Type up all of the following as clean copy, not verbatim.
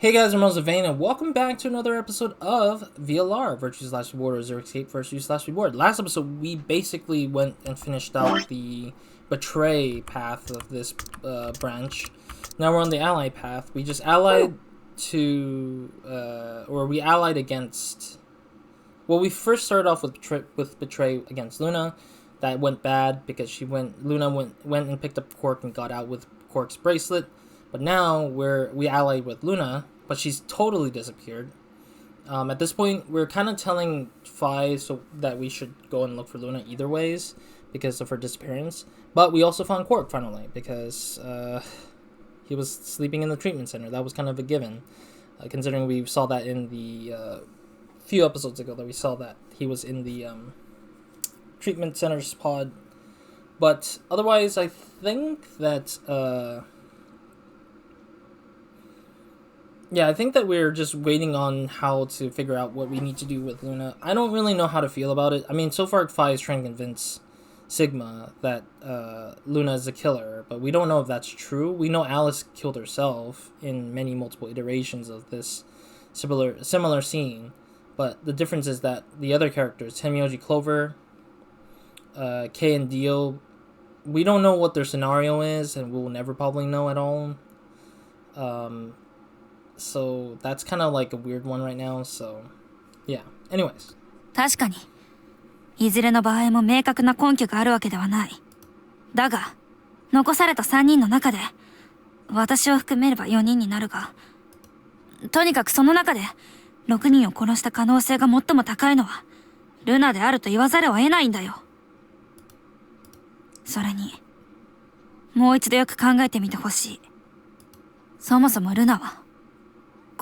Hey guys, I'm RozaldVane, and welcome back to another episode of VLR, Virtue slash Reward, or Zero Escape Virtue slash Reward. Last episode, we basically went and finished out the Betray path of this branch. Now we're on the Ally path. We just allied to, or we allied against, well, we first started off with Betray against Luna. That went bad because Luna went and picked up Quark and got out with Quark's bracelet. But now we allied with Luna, but she's totally disappeared. At this point, we're kind of telling Phi that we should go and look for Luna either ways because of her disappearance. But we also found Quark finally because he was sleeping in the treatment center. That was kind of a given, considering we saw that in the few episodes ago that we saw that he was in the treatment center's pod. But otherwise, I think that yeah, I think that we're just waiting on how to figure out what we need to do with Luna. I don't really know how to feel about it. I mean, so far Phi is trying to convince Sigma that Luna is a killer, but we don't know if that's true. We know Alice killed herself in multiple iterations of this similar scene, but the difference is that the other characters, Tenmyoji Clover, Kei and Dio, we don't know what their scenario is, and we'll never probably know at all. So that's kind of like a weird one right now, so yeah. Anyways. 確かに、いずれの場合も明確な根拠があるわけではない。だが、残された3人の中で、私を含めれば4人になるが、とにかくその中で6人を殺した可能性が最も高いのは、ルナであると言わざるを得ないんだよ。それに、もう一度よく考えてみてほしい。そもそもルナは、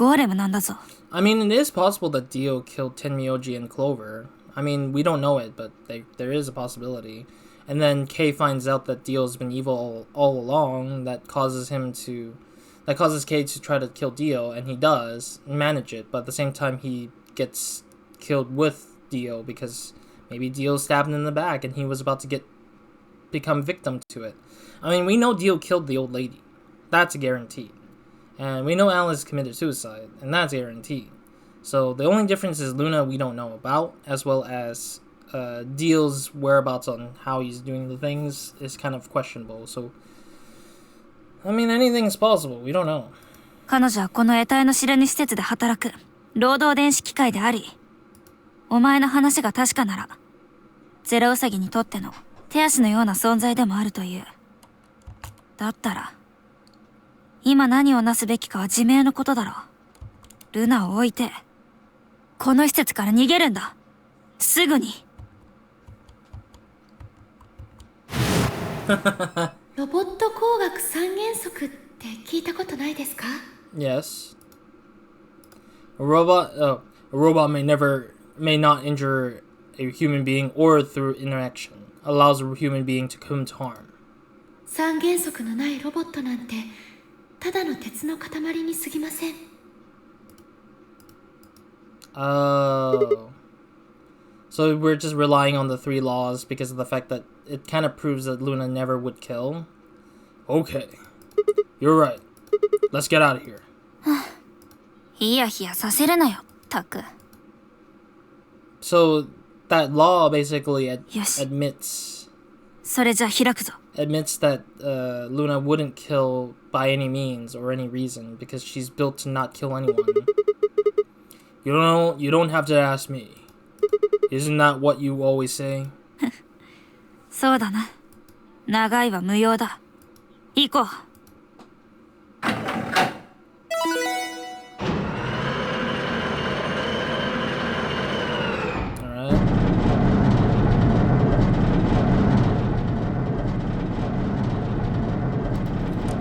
I mean, it is possible that Dio killed Tenmyoji and Clover. I mean, we don't know it, but there is a possibility. And then Kei finds out that Dio's been evil all along. That causes Kei to try to kill Dio, and he does manage it. But at the same time, he gets killed with Dio because maybe Dio stabbed him in the back, and he was about to become victim to it. I mean, we know Dio killed the old lady. That's a guarantee. And we know Alice committed suicide, and that's guaranteed. So the only difference is Luna we don't know about, as well as Dio's whereabouts on how he's doing the things is kind of questionable. So, I mean, anything is possible. We don't know. 彼女はこの得体の知れぬ施設で働く労働電子機械であり、お前の話が確かなら、ゼロウサギにとっての手足のような存在でもあるという。だったら、今何をなすべきかは自明のことだろう。ルナを置いて、この施設から逃げるんだ。すぐに。ロボット工学三原則って聞いたことないですか？ Yes. A robot may not injure a human being or through interaction allows a human being to come to harm. 三原則のないロボットなんてただの鉄の塊に過ぎません。Oh. So we're just relying on the 3 laws because of the fact that it kind of proves that Luna never would kill. Okay. You're right. Let's get out of here. ヒヤヒヤさせるなよ、タク。So that law basically admits... それじゃ開くぞ。admits that Luna wouldn't kill by any means or any reason because she's built to not kill anyone. You don't have to ask me. Isn't that what you always say? そうだな。長いは無用だ。行こう。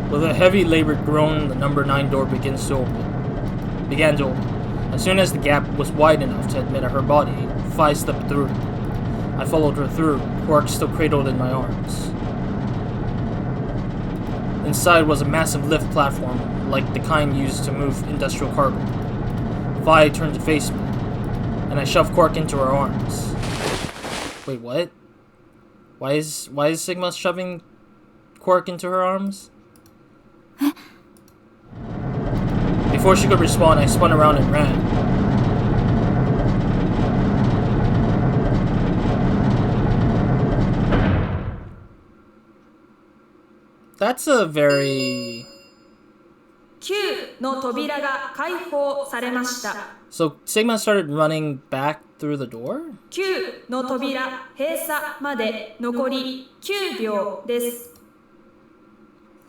With a heavy labored groan, the number 9 door began to open. As soon as the gap was wide enough to admit her body, Phi slipped through. I followed her through, Quark still cradled in my arms. Inside was a massive lift platform, like the kind used to move industrial cargo. Phi turned to face me, and I shoved Quark into her arms. Wait, what? Why is Sigma shoving Quark into her arms? Before she could respawn, I spun around and ran. That's a very... So Sigma started running back through the door? 9の扉閉鎖まで残り9秒です。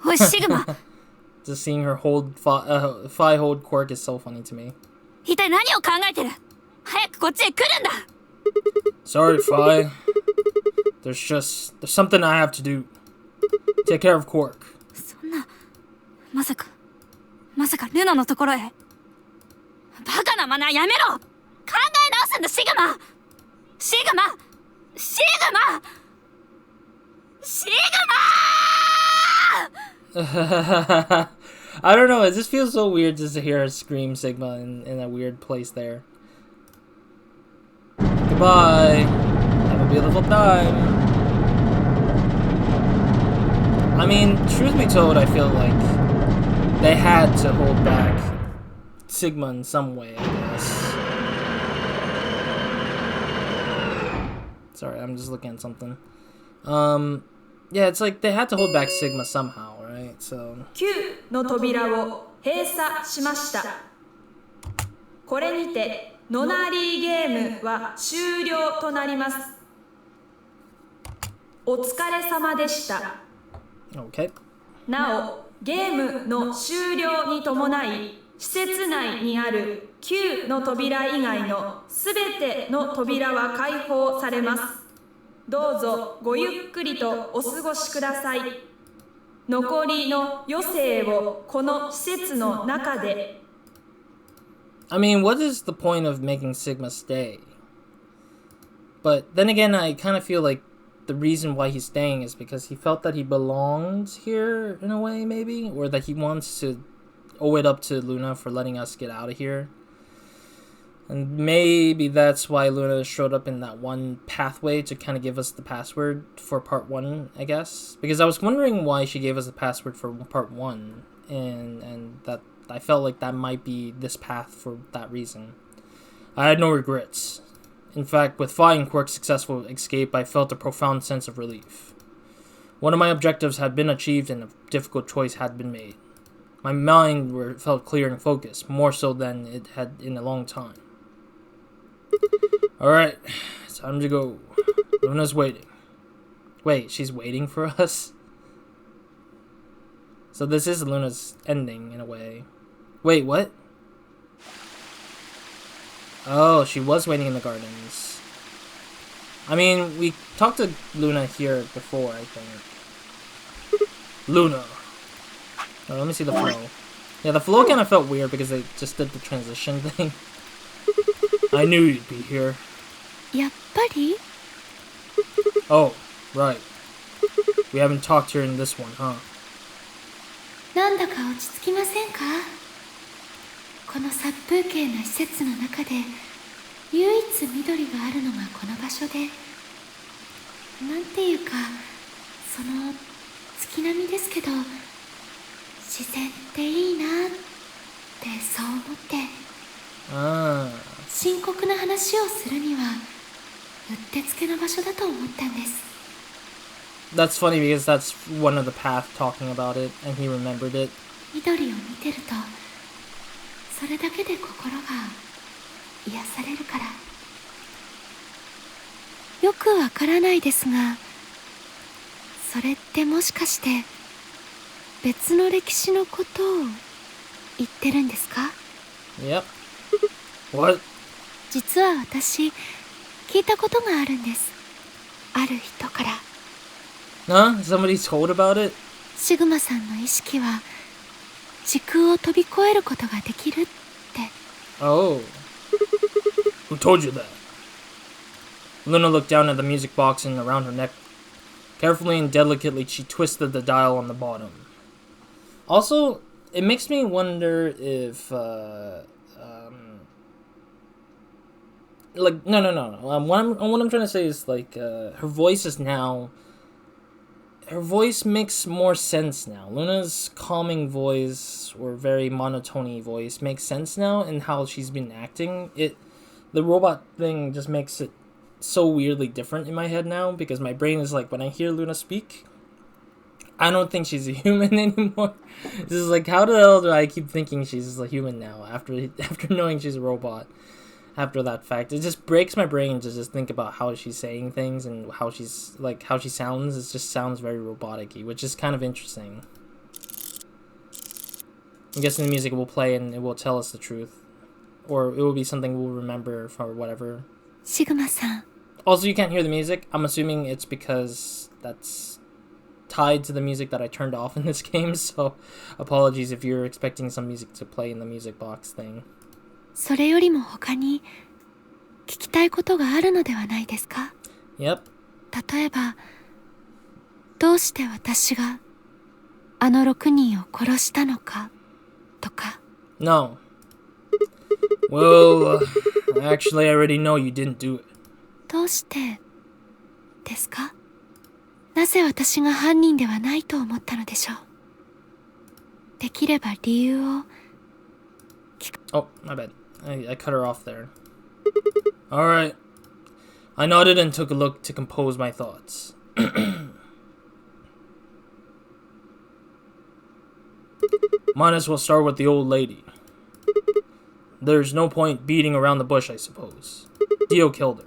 おい、シグマ Just seeing her hold Phi hold quirk is so funny to me. 一体何を考えてる？早くこっちへ来るんだ Sorry, Phi. There's something I have to do. Take care of Quark. そんな、まさかルナのところへ。バカなマナーやめろ！考え直すんだ、シグマ！シグマ！I don't know, it just feels so weird just to hear her scream Sigma in a weird place there. Goodbye. Have a beautiful time. I mean, truth be told, I feel like they had to hold back Sigma in some way, I guess. Sorry, I'm just looking at something. Yeah, it's like they had to hold back Sigma somehow, right? So 9の扉を閉鎖しました。これにてノナリーゲームは終了となります。お疲れ様でした。Okay. なお、ゲームの終了に伴い、施設内にある9の扉以外のすべての扉は開放されます。どうぞごゆっくりとお過ごしください。残りの余生をこの施設の中で。I mean, what is the point of making Sigma stay? But then again, I kind of feel like the reason why he's staying is because he felt that he belonged here in a way, maybe? Or that he wants to owe it up to Luna for letting us get out of here. And maybe that's why Luna showed up in that one pathway to kind of give us the password for part 1, I guess. Because I was wondering why she gave us the password for part 1. And that I felt like that might be this path for that reason. I had no regrets. In fact, with Phi and Quark's successful escape, I felt a profound sense of relief. One of my objectives had been achieved and a difficult choice had been made. My mind felt clear and focused, more so than it had in a long time. Alright, it's time to go. Luna's waiting. Wait, she's waiting for us? So this is Luna's ending, in a way. Wait, what? Oh, she was waiting in the gardens. I mean, we talked to Luna here before, I think. Luna. Oh, let me see the flow. Yeah, the flow kind of felt weird because they just did the transition thing. I knew you'd be here. やっぱり Oh, right. We haven't talked here in this one, huh? なんだか落ち着きませんか？この殺風景な施設の中で唯一緑があるのがこの場所で、なんていうかその月並みですけど、自然っていいなってそう思って。深刻な話をするにはうってつけの場所だと思ったんです。That's funny because that's one of the path talking about it, and he remembered it. 緑を見てるとそれだけで心が癒されるから。よくわからないですが、それってもしかして別の歴史のことを言ってるんですか？ Yep. What? 実は私聞いたことがあるんです。ある人から。Huh? Somebody told about it? シグマさんの意識は時空を飛び越えることができるって。Oh. Who told you that? Luna looked down at the music box and around her neck. Carefully and delicately, she twisted the dial on the bottom. Also, it makes me wonder if, like, no. What I'm trying to say is, like, her voice is now, her voice makes more sense now. Luna's calming voice or very monotone voice makes sense now, and how she's been acting. The robot thing just makes it so weirdly different in my head now, because my brain is like, when I hear Luna speak, I don't think she's a human anymore. This is like, how the hell do I keep thinking she's a human now after knowing she's a robot? After that fact, it just breaks my brain to just think about how she's saying things and how she sounds. It just sounds very robotic-y, which is kind of interesting. I'm guessing the music will play and it will tell us the truth, or it will be something we'll remember for whatever. Sigma-san. Also, you can't hear the music. I'm assuming it's because that's tied to the music that I turned off in this game, so apologies if you're expecting some music to play in the music box thing. それよりも他に聞きたいことがあるのではないですか? Yep. 例えば、どうして私があの6人を殺したのかとか。No. Well, actually, I already know you didn't do it. どうしてですか? なぜ私が犯人ではないと思ったのでしょう? できれば理由を。Oh, my bad. I cut her off there. Alright. I nodded and took a look to compose my thoughts. Might as well start with the old lady. There's no point beating around the bush, I suppose. Dio killed her.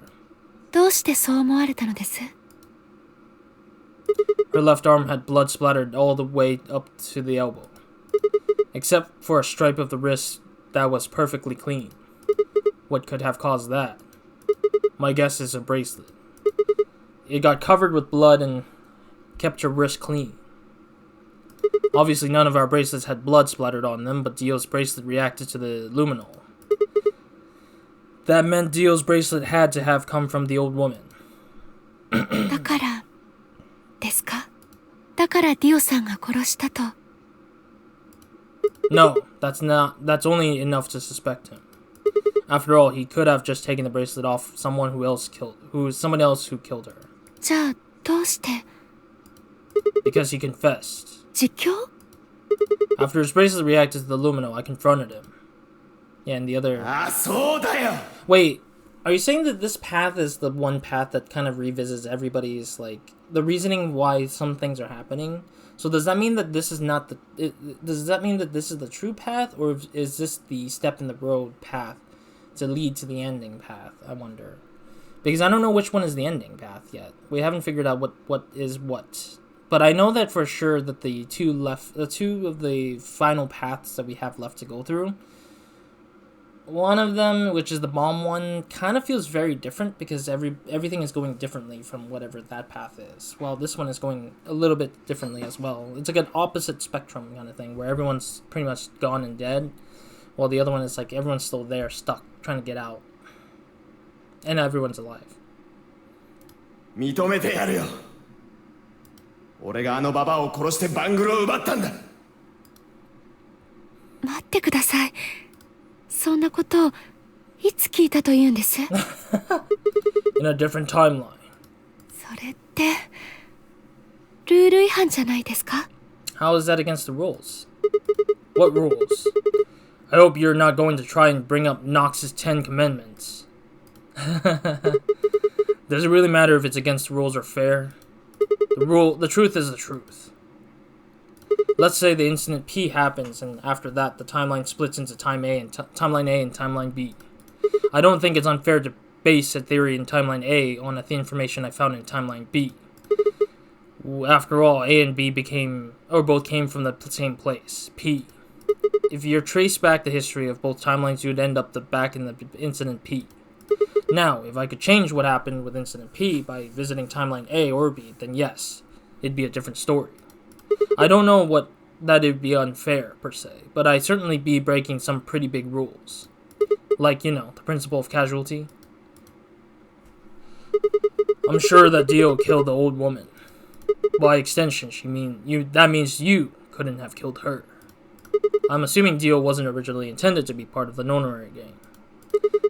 どうしてそう思われたのです? Her left arm had blood splattered all the way up to the elbow, except for a stripe of the wrist that was perfectly clean. What could have caused that? My guess is a bracelet. It got covered with blood and kept your wrist clean. Obviously, none of our bracelets had blood splattered on them, but Dio's bracelet reacted to the luminol. That meant Dio's bracelet had to have come from the old woman. だからですか? だからディオさんが殺したと。No, that's only enough to suspect him. After all, he could have just taken the bracelet off someone else who killed her. じゃあどうして? Because he confessed. 実況? After his bracelet reacted to the luminol, I confronted him. Yeah, and the other... Wait, are you saying that this path is the one path that kind of revisits everybody's, like, the reasoning why some things are happening? So does that mean that this is not the... does that mean that this is the true path, or is this the step in the road path to lead to the ending path, I wonder? Because I don't know which one is the ending path yet. We haven't figured out what is what. But I know that for sure that the two of the final paths that we have left to go through, one of them, which is the bomb one, kind of feels very different because everything is going differently from whatever that path is. Well, this one is going a little bit differently as well. It's like an opposite spectrum kind of thing where everyone's pretty much gone and dead, while the other one is like everyone's still there, stuck, trying to get out. And everyone's alive. 認めてやるよ。俺があのババアを殺してバングルを奪ったんだ。待ってください。そんなことをいつ聞いたと言うんです? In a different timeline. それってルール違反じゃないですか? How is that against the rules? What rules? I hope you're not going to try and bring up Nox's 10 Commandments. Does it really matter if it's against the rules or fair? The truth is the truth. Let's say the incident P happens, and after that, the timeline splits into timeline A and timeline B. I don't think it's unfair to base a theory in timeline A on the information I found in timeline B. After all, A and B both came from the same place, P. If you trace back the history of both timelines, you'd end up back in the incident P. Now, if I could change what happened with incident P by visiting timeline A or B, then yes, it'd be a different story. I don't know that it'd be unfair, per se, but I'd certainly be breaking some pretty big rules. Like, you know, the principle of casualty. I'm sure that Dio killed the old woman. By extension, that means you couldn't have killed her. I'm assuming Dio wasn't originally intended to be part of the Nonori gang.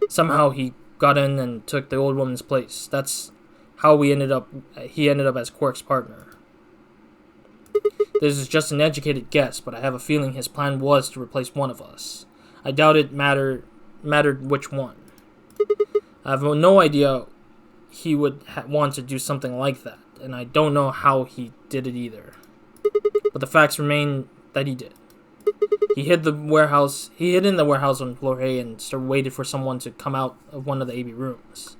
Somehow he got in and took the old woman's place. That's how he ended up as Quark's partner. This is just an educated guess, but I have a feeling his plan was to replace one of us. I doubt it mattered which one. I have no idea he would want to do something like that, and I don't know how he did it either. But the facts remain that he did. He hid in the warehouse on floor A and waited for someone to come out of one of the AB rooms.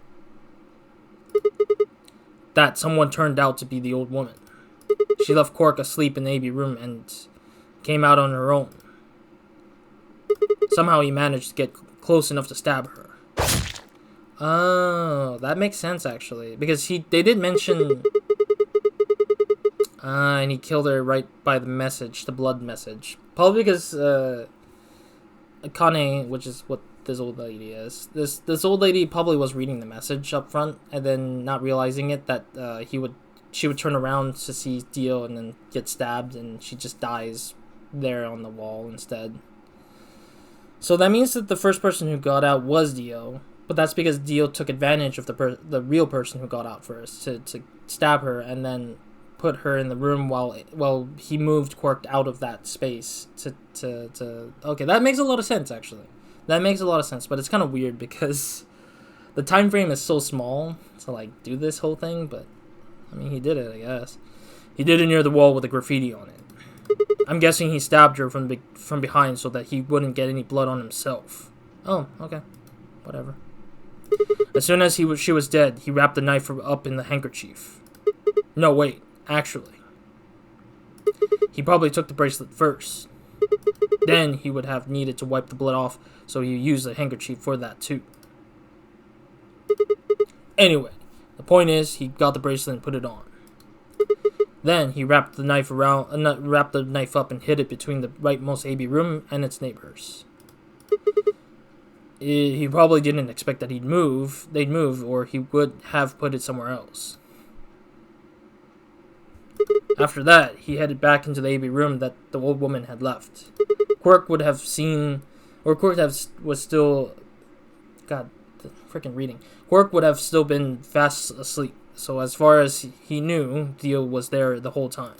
That someone turned out to be the old woman. She left Quark asleep in the AB room and came out on her own. Somehow he managed to get close enough to stab her. Oh, that makes sense actually, because they did mention, and he killed her right by the blood message. Probably because Kane, which is what this old lady is, this old lady probably was reading the message up front and then not realizing it that she would turn around to see Dio and then get stabbed, and she just dies there on the wall instead. So that means that the first person who got out was Dio, but that's because Dio took advantage of the real person who got out first to stab her and then put her in the room while he moved Quark out of that space to okay, that makes a lot of sense actually. That makes a lot of sense, but it's kind of weird because the time frame is so small to like do this whole thing, but I mean he did it, I guess. He did it near the wall with a graffiti on it. I'm guessing he stabbed her from behind so that he wouldn't get any blood on himself. Oh, okay. Whatever. As soon as she was dead, he wrapped the knife up in the handkerchief. No, wait. Actually, he probably took the bracelet first. Then he would have needed to wipe the blood off, so he used the handkerchief for that too. Anyway, the point is, he got the bracelet and put it on. Then he wrapped the knife up and hid it between the rightmost AB room and its neighbors. He probably didn't expect that they'd move, or he would have put it somewhere else. After that, he headed back into the AB room that the old woman had left. Quark was still... God, the freaking reading. Quark would have still been fast asleep, so as far as he knew, Dio was there the whole time.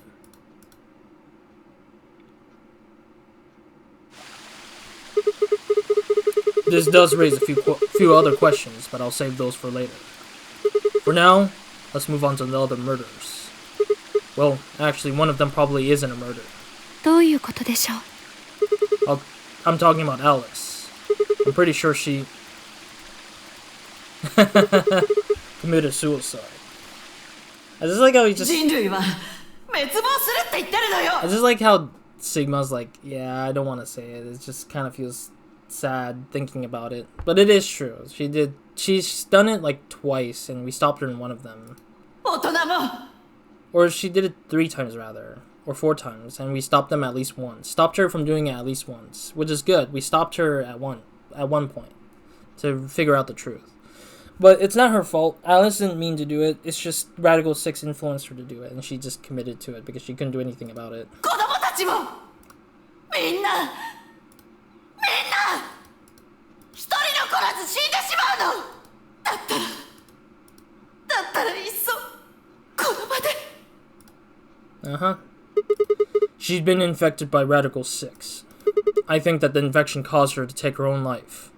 This does raise a few other questions, but I'll save those for later. For now, let's move on to the other murders. Well, actually, one of them probably isn't a murder. どういうことでしょう? I'm talking about Alice. I'm pretty sure she committed suicide. I just like how he just... I just like how Sigma's like, yeah, I don't want to say it. It just kind of feels sad thinking about it. But it is true. She's done it like twice, and we stopped her in one of them. Or she did it 3 times rather, or 4 times, and we stopped them at least once. Stopped her from doing it at least once, which is good. We stopped her at one point to figure out the truth. But it's not her fault. Alice didn't mean to do it. It's just Radical 6 influenced her to do it, and she just committed to it because she couldn't do anything about it. Uh-huh. She'd been infected by Radical 6. I think that the infection caused her to take her own life.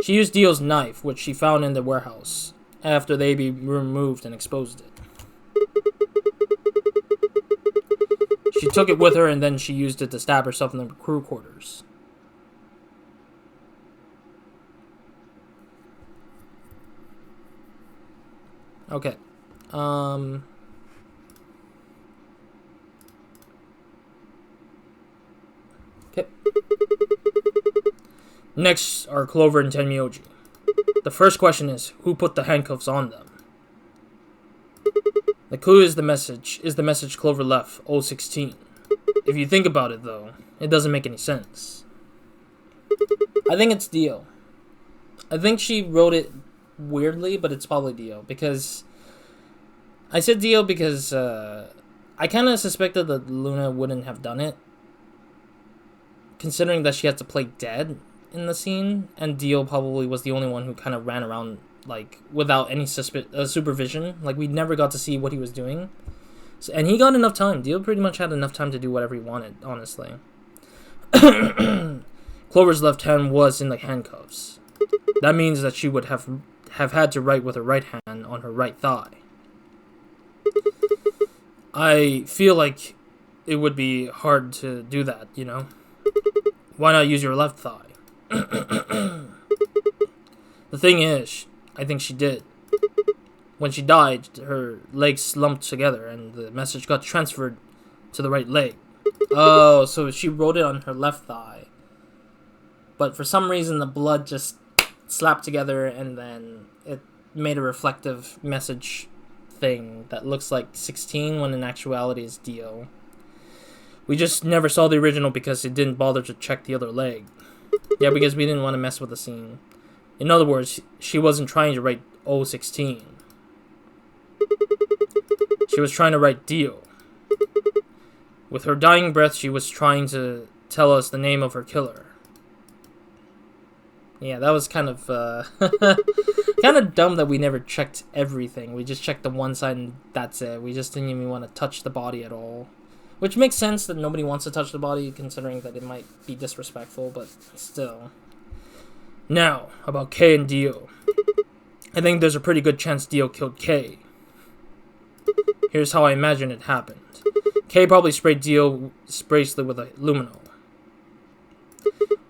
She used Dio's knife, which she found in the warehouse, after the AB room moved and exposed it. She took it with her and then she used it to stab herself in the crew quarters. Okay. Okay. Next are Clover and Tenmyoji. The first question is, who put the handcuffs on them? The clue is the message Clover left, 016. If you think about it though, it doesn't make any sense. I think it's Dio. I think she wrote it weirdly, but it's probably Dio, because... I said Dio because, I kind of suspected that Luna wouldn't have done it, considering that she had to play dead in the scene, and Dio probably was the only one who kind of ran around, like, without any supervision. Like, we never got to see what he was doing. And he got enough time. Dio pretty much had enough time to do whatever he wanted, honestly. Clover's left hand was in the handcuffs. That means that she would have had to write with her right hand on her right thigh. I feel like it would be hard to do that, you know? Why not use your left thigh? The thing is, I think she did. When she died, her legs slumped together and the message got transferred to the right leg. Oh, so she wrote it on her left thigh. But for some reason, the blood just slapped together and then it made a reflective message thing that looks like 16 when in actuality is Dio. We just never saw the original because it didn't bother to check the other leg. Yeah, because we didn't want to mess with the scene. In other words, she wasn't trying to write 016. She was trying to write Dio. With her dying breath, she was trying to tell us the name of her killer. Yeah, that was kind of kind of dumb that we never checked everything. We just checked the one side and that's it. We just didn't even want to touch the body at all. Which makes sense that nobody wants to touch the body, considering that it might be disrespectful, but still. Now, about Kay and Dio. I think there's a pretty good chance Dio killed Kay. Here's how I imagine it happened. Kay probably sprayed Dio's bracelet with a lumino.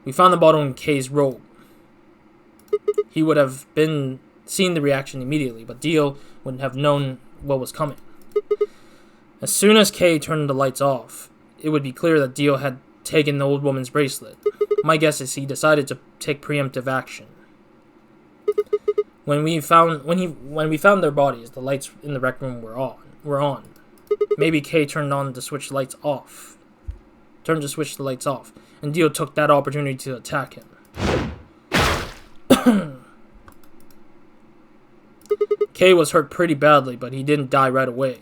We found the bottle in Kay's robe. He would have seen the reaction immediately, but Dio wouldn't have known what was coming. As soon as Kay turned the lights off, it would be clear that Dio had taken the old woman's bracelet. My guess is he decided to take preemptive action. When we found their bodies, the lights in the rec room were on. Maybe Kay turned the switch the lights off, and Dio took that opportunity to attack him. Kay was hurt pretty badly, but he didn't die right away.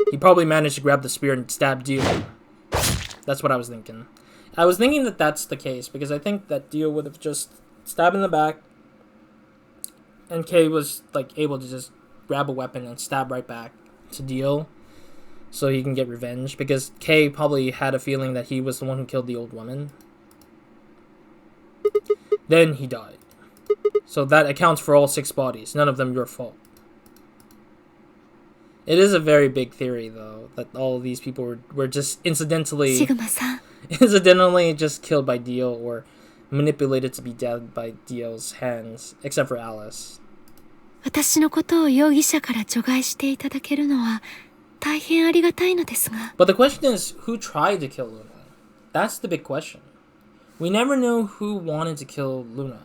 He probably managed to grab the spear and stab Dio. That's what I was thinking. I was thinking that that's the case, because I think that Dio would have just stabbed in the back, and Kay was like able to just grab a weapon and stab right back to Dio, so he can get revenge, because Kay probably had a feeling that he was the one who killed the old woman. Then he died. So that accounts for all 6 bodies, none of them your fault. It is a very big theory, though, that all of these people were just incidentally just killed by Dio or manipulated to be dead by Dio's hands, except for Alice. 私のことを容疑者から除外していただけるのは大変ありがたいのですが。But the question is, who tried to kill Luna? That's the big question. We never knew who wanted to kill Luna.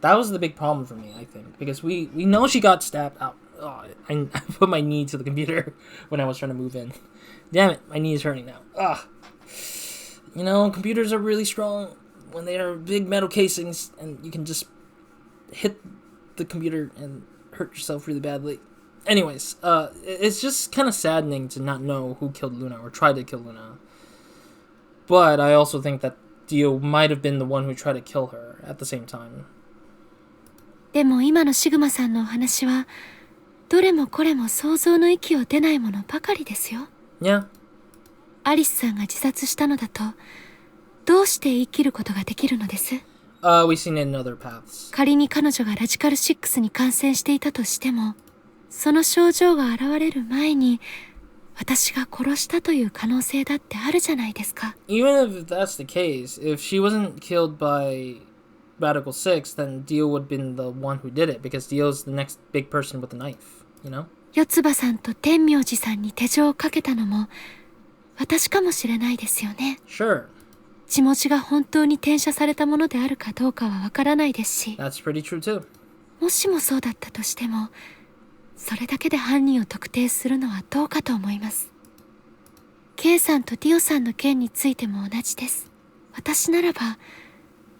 That was the big problem for me, I think, because we know she got stabbed out. Oh, I put my knee to the computer when I was trying to move in. Damn it, my knee is hurting now. Ugh. You know, computers are really strong when they are big metal casings, and you can just hit the computer and hurt yourself really badly. Anyways, it's just kind of saddening to not know who killed Luna or tried to kill Luna. But I also think that Dio might have been the one who tried to kill her at the same time. でも今のシグマさんのお話はどれもこれも想像の域を出ないものばかりですよ。Yeah. アリスさんが自殺したのだとどうして生きることができるのです？ We've seen it in other paths. 仮に彼女がラジカル6に感染していたとしても、その症状が現れる前に私が殺したという可能性だってあるじゃないですか。Even if that's the case, if she wasn't killed by Radical 6, then Dio would have been the one who did it, because Dio's the next big person with a knife, you know? 四つ葉さんと天明寺さんに手錠をかけたのも私かもしれないですよね。Sure. 血文字が本当に転写されたものであるかどうかはわからないですし、 That's pretty true too. もしもそうだったとしても、それだけで犯人を特定するのはどうかと思います。K さんとディオさんの件についても同じです。私ならば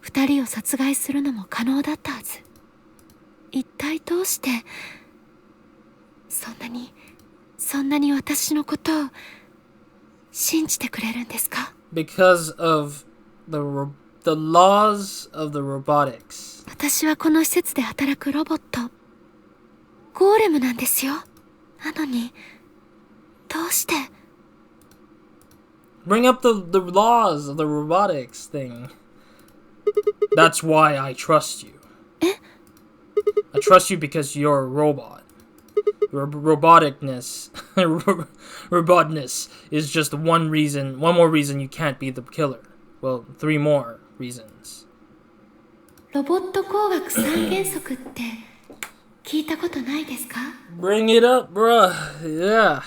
二人を殺害するのも可能だったはず。一体どうしてそんなに私のことを信じてくれるんですか？ Because of the laws of the robotics. 私はこの施設で働くロボット、ゴーレムなんですよ。なのにどうして Bring up the laws of the robotics thing. That's why I trust you. I trust you because you're a robot. Your roboticness is just one more reason you can't be the killer. Well, 3 more reasons. ロボット工学三原則って聞いたことないですか？ Bring it up, bruh. Yeah.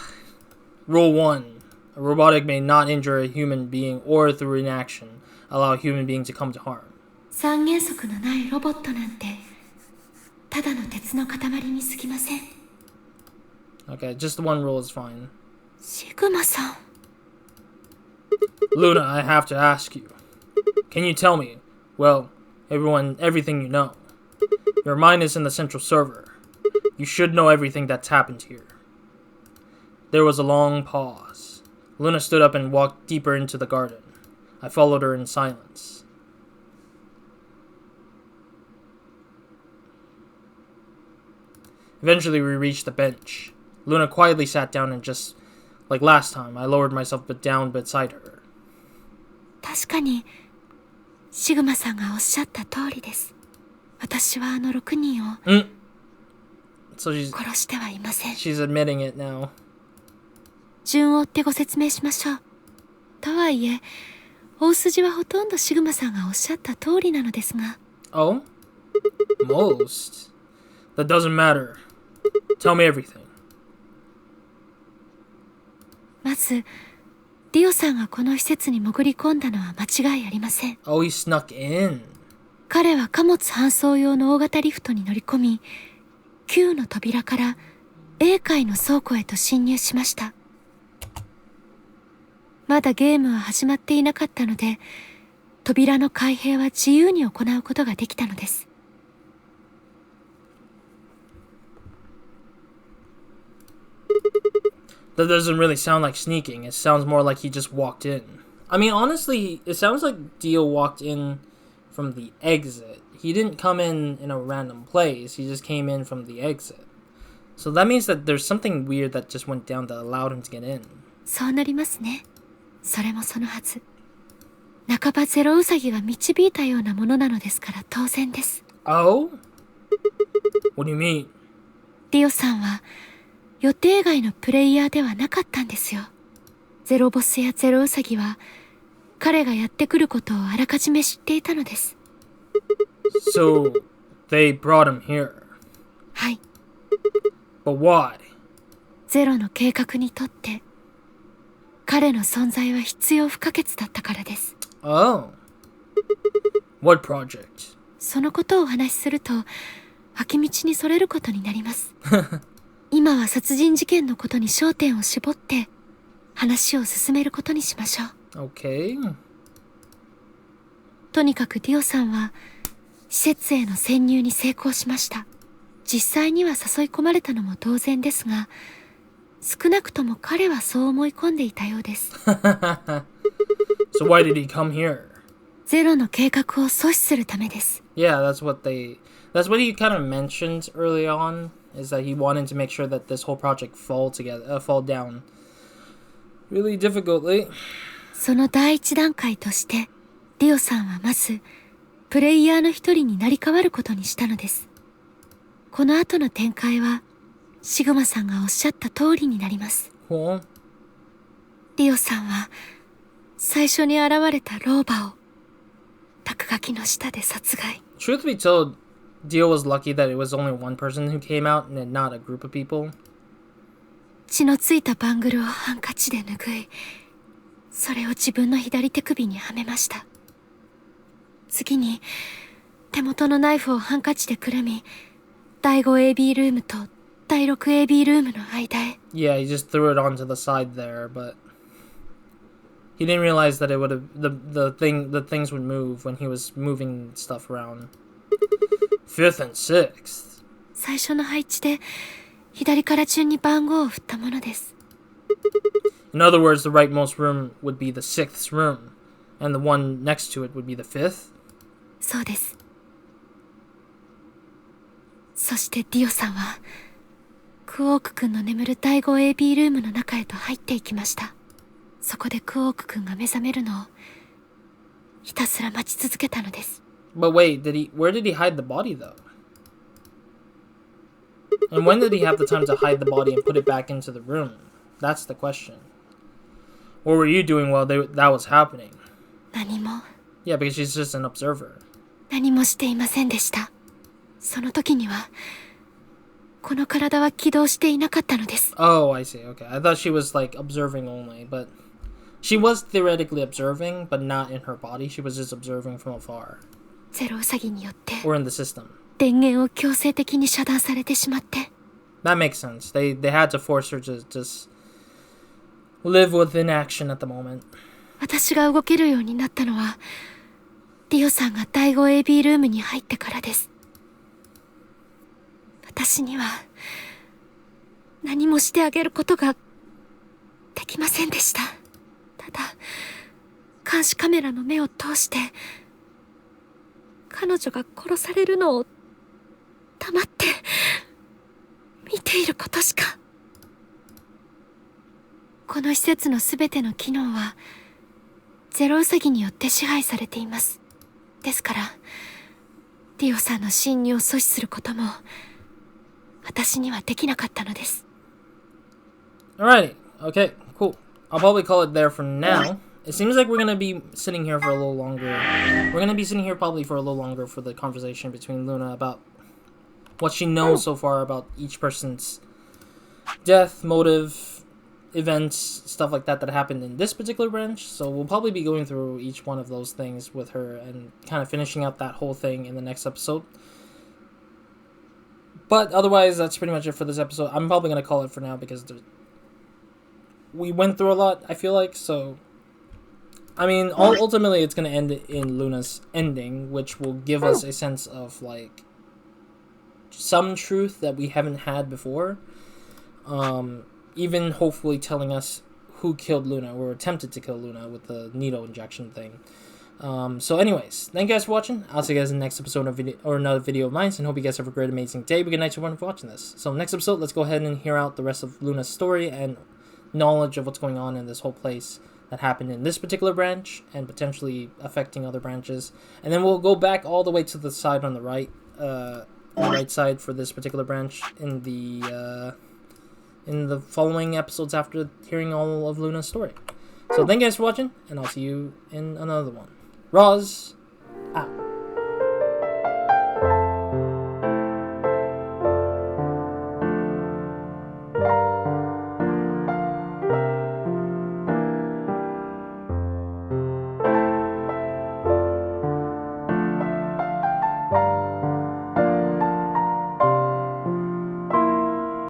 Rule 1. A robotic may not injure a human being or through inaction allow a human being to come to harm. 三原則のないロボットなんてただの鉄の塊に過ぎません。 Okay, just one rule is fine. シグマさん。 Luna, I have to ask you. Can you tell me, well, everything you know? Your mind is in the central server. You should know everything that's happened here. There was a long pause. Luna stood up and walked deeper into the garden. I followed her in silence. Eventually, we reached the bench. Luna quietly sat down and just like last time, I lowered myself down beside her. 確かにシグマさんがおっしゃった通りです。私はあの6人を So 殺してはいません。 she's admitting it now. 順を追ってご説明しましょう。とはいえ、大筋はほとんどシグマさんがおっしゃった通りなのですが。Oh? Most? That doesn't matter. Tell me everything. まず、ディオさんがこの施設に潜り込んだのは間違いありません。Oh, he snuck in. 彼は貨物搬送用の大型リフトに乗り込み、旧の扉から英会の倉庫へと侵入しました。まだゲームは始まっていなかったので、扉の開閉は自由に行うことができたのです。That doesn't really sound like sneaking. It sounds more like he just walked in. I mean, honestly, it sounds like Dio walked in from the exit. He didn't come in a random place. He just came in from the exit. So that means that there's something weird that just went down that allowed him to get in. そうなりますね。それもそのはず。半ばゼロウサギが導いたようなものなのですから当然です。Oh? What do you mean? ディオさんは予定外のプレイヤーではなかったんですよ。ゼロボスやゼロウサギは彼がやってくることをあらかじめ知っていたのです。So, they brought him here. はい。 But why? ゼロの計画にとって彼の存在は必要不可欠だったからです。Oh. What project? そのことをお話しすると脇道にそれることになります。今は殺人事件のことに焦点を絞って話を進めることにしましょう。Okay. とにかくディオさんは施設への潜入に成功しました。実際には誘い込まれたのも当然ですが、少なくとも彼はそう思い込んでいたようです。So why did he come here? ゼロの計画を阻止するためです。Yeah, that's what he kind of mentioned early on, is that he wanted to make sure that this whole project fall down really difficultly. その第一段階として、ディオさんはまず、プレイヤーの一人になり変わることにしたのです。この後の展開は、シグマさんがおっしゃった通りになります。Cool. ディオさんは、最初に現れた老婆を、落書きの下で殺害。Truth be told, Dio was lucky that it was only one person who came out and not a group of people. 血のついたバングルをハンカチで拭い、それを自分の左手首にはめました。次に、手元のナイフをハンカチでくるみ、第 5AB ルームと第 6AB ルームの間へ。Yeah, he just threw it onto the side there, but he didn't realize that it would have the things would move when he was moving stuff around. 5th and 6th. 最初の配置で左から順に番号を振ったものです。In other words, the rightmost room would be the 6th room, and the one next to it would be the 5th. そうです。そしてディオさんはクオーク君の眠る第 5AB ルームの中へと入っていきました。そこでクオーク君が目覚めるのをひたすら待ち続けたのです。 But wait, where did he hide the body though? And when did he have the time to hide the body and put it back into the room? That's the question. What were you doing while that was happening? 何も Yeah, because she's just an observer. 何もしていませんでした。その時にはこの体は起動していなかったのです。 Oh, I see. Okay. I thought she was like observing only, but she was theoretically observing, but not in her body. She was just observing from afar. ゼロウサギによって Or in the system. 電源を強制的に遮断されてしまって、 That makes sense. They had to force her to just live with inaction at the moment. 私が動けるようになったのはリオさんが第 5AB ルームに入ってからです。私には何もしてあげることができませんでした。ただ監視カメラの目を通して彼女が殺されるのを黙って見ていることしか。この施設のすべての機能はゼロウサギによって支配されています。ですからリオさんの侵入を阻止することも私にはできなかったのです。 Alrighty. Okay, cool. I'll probably call it there for now. It seems like we're going to be sitting here for a little longer. We're going to be sitting here probably for a little longer for the conversation between Luna about what she knows so far about each person's death, motive, events, stuff like that happened in this particular branch. So we'll probably be going through each one of those things with her and kind of finishing out that whole thing in the next episode. But otherwise, that's pretty much it for this episode. I'm probably going to call it for now because we went through a lot, I feel like. So, I mean, ultimately, it's going to end in Luna's ending, which will give us a sense of, like, some truth that we haven't had before. Even hopefully telling us who killed Luna or attempted to kill Luna with the needle injection thing. So anyways, thank you guys for watching. I'll see you guys in the next episode of another video of mine, and hope you guys have a great, amazing day. But good night to everyone for watching this. So next episode, let's go ahead and hear out the rest of Luna's story and knowledge of what's going on in this whole place that happened in this particular branch and potentially affecting other branches. And then we'll go back all the way to the side on the right, side for this particular branch in the following episodes after hearing all of Luna's story. So thank you guys for watching, and I'll see you in another one. Roz, out.